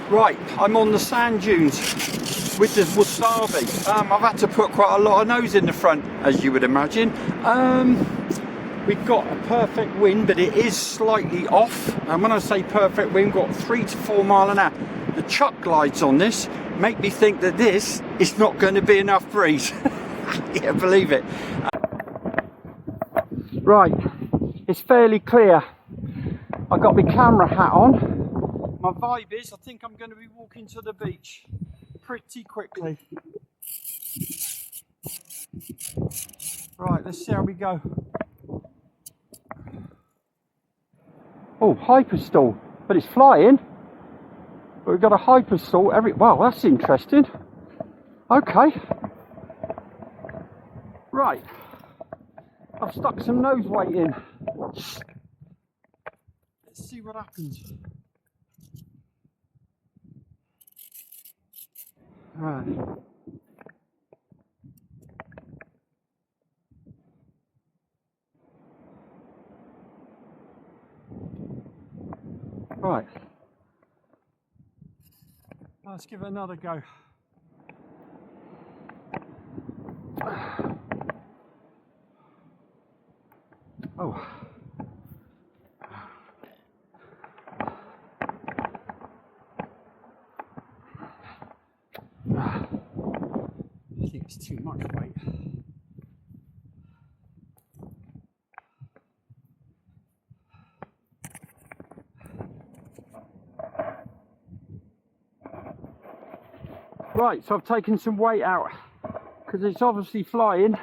Right, I'm on the sand dunes with the Wazabi. I've had to put quite a lot of nose in the front, as you would imagine. We've got a perfect wind, but it is slightly off. And when I say perfect wind, we've got 3 to 4 mile an hour. The chuck glides on this make me think that this is not going to be enough breeze. Yeah, believe it. Right, it's fairly clear. I've got my camera hat on. My vibe is, I think I'm going to be walking to the beach pretty quickly. Right, let's see how we go. Oh, hyperstall, but it's flying. But we've got a hyperstall every. Wow, that's interesting. Okay. Right. I've stuck some nose weight in. Let's see what happens. Right. Right. Let's give it another go. Oh. I think it's too much weight. Right, so I've taken some weight out because it's obviously flying,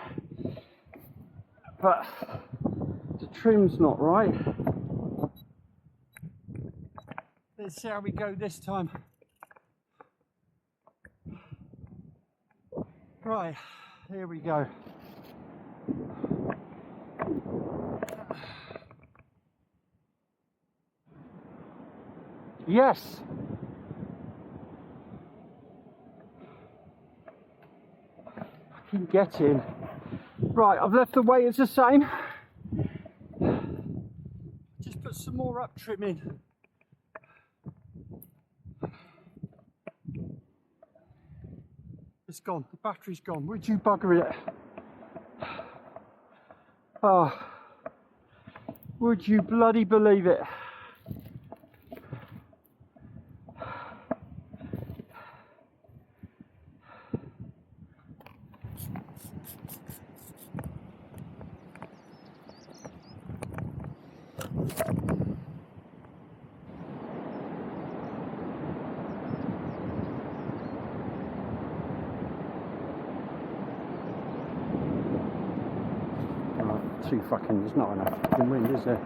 but the trim's not right. Let's see how we go this time. Right, here we go. Yes. Fucking get in. Right, I've left the weight as the same. Just put some more up trim in. It's gone, the battery's gone. Would you bugger it? Oh, would you bloody believe it? Too fucking, there's not enough fucking wind, is there?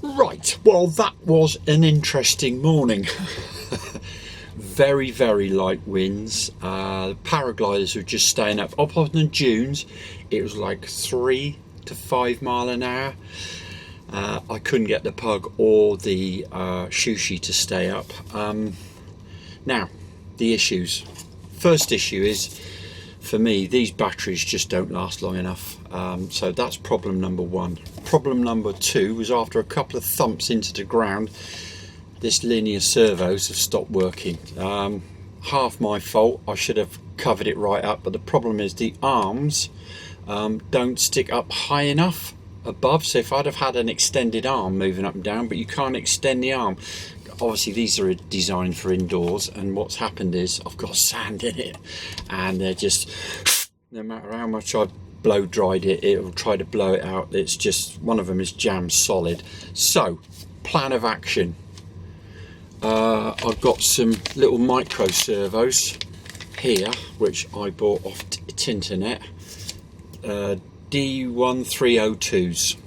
Right, well that was an interesting morning. Very, very light winds. The paragliders were just staying up on the dunes. It was like 3 to 5 mile an hour. I couldn't get the pug or the sushi to stay up. Now, the issues. First issue is, for me, these batteries just don't last long enough. So that's problem number one. Problem number two was after a couple of thumps into the ground, this linear servos have stopped working. Half my fault, I should have covered it right up, but the problem is the arms don't stick up high enough above. So if I'd have had an extended arm moving up and down, but you can't extend the arm. Obviously these are designed for indoors, and what's happened is I've got sand in it, and they're just, no matter how much I blow dried it, it'll try to blow it out. It's just, one of them is jammed solid. So plan of action, I've got some little micro servos here which I bought off Tinternet, D1302s.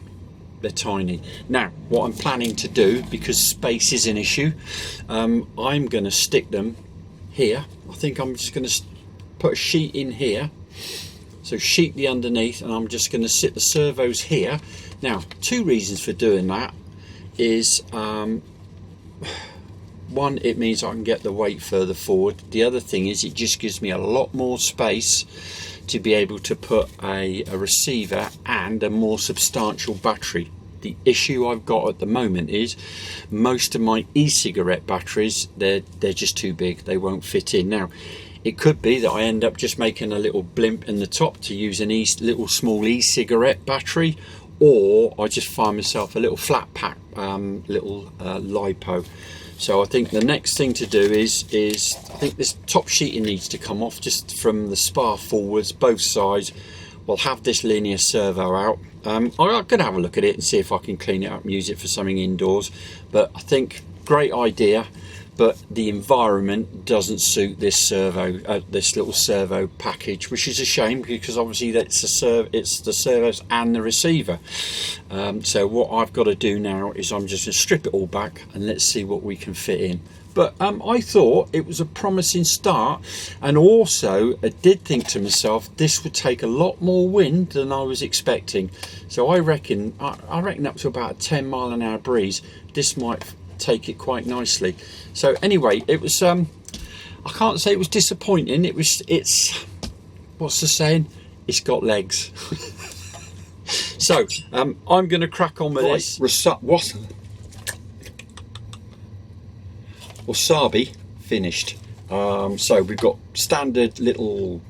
They're tiny. Now what I'm planning to do, because space is an issue, I'm going to stick them here. I think I'm just going to put a sheet in here, so sheet the underneath, and I'm just going to sit the servos here. Now, two reasons for doing that is one, it means I can get the weight further forward. The other thing is it just gives me a lot more space to be able to put a receiver and a more substantial battery. The issue I've got at the moment is most of my e-cigarette batteries, they're just too big, they won't fit in. Now it could be that I end up just making a little blimp in the top to use an little small e-cigarette battery, or I just find myself a little flat pack little LiPo. So I think the next thing to do is I think this top sheeting needs to come off just from the spar forwards, both sides. We'll have this linear servo out. I'm going to have a look at it and see if I can clean it up and use it for something indoors. But I think great idea, but the environment doesn't suit this servo, this little servo package, which is a shame because obviously it's the servos and the receiver. So what I've got to do now is I'm just going to strip it all back and let's see what we can fit in. But I thought it was a promising start, and also I did think to myself this would take a lot more wind than I was expecting. So I reckon up to about a 10-mile-an-hour breeze, this might take it quite nicely. So anyway, it was I can't say it was disappointing. It's what's the saying? It's got legs. So I'm going to crack on with this. Wasabi finished. So we've got standard little,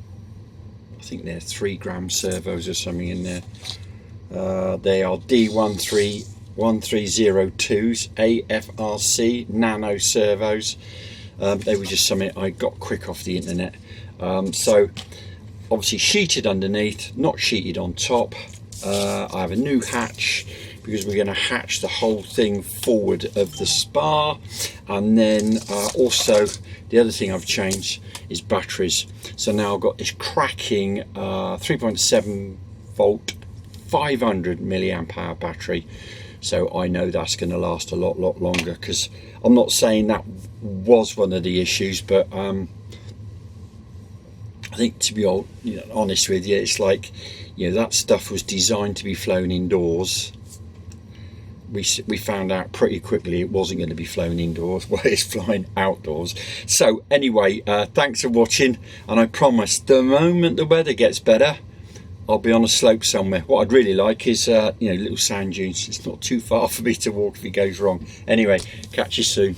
I think they're 3-gram servos or something in there. They are D1302s AFRC nano servos. They were just something I got quick off the internet. So obviously sheeted underneath, not sheeted on top. I have a new hatch because we're going to hatch the whole thing forward of the spar, and then also the other thing I've changed is batteries. So now I've got this cracking 3.7 volt 500 milliamp hour battery, so I know that's going to last a lot longer, because I'm not saying that was one of the issues, but I think, to be honest with you, it's like, that stuff was designed to be flown indoors. We found out pretty quickly it wasn't going to be flown indoors. Well, it's flying outdoors. So anyway, thanks for watching, and I promise the moment the weather gets better, I'll be on a slope somewhere. What I'd really like is little sand dunes. It's not too far for me to walk if it goes wrong. Anyway, catch you soon.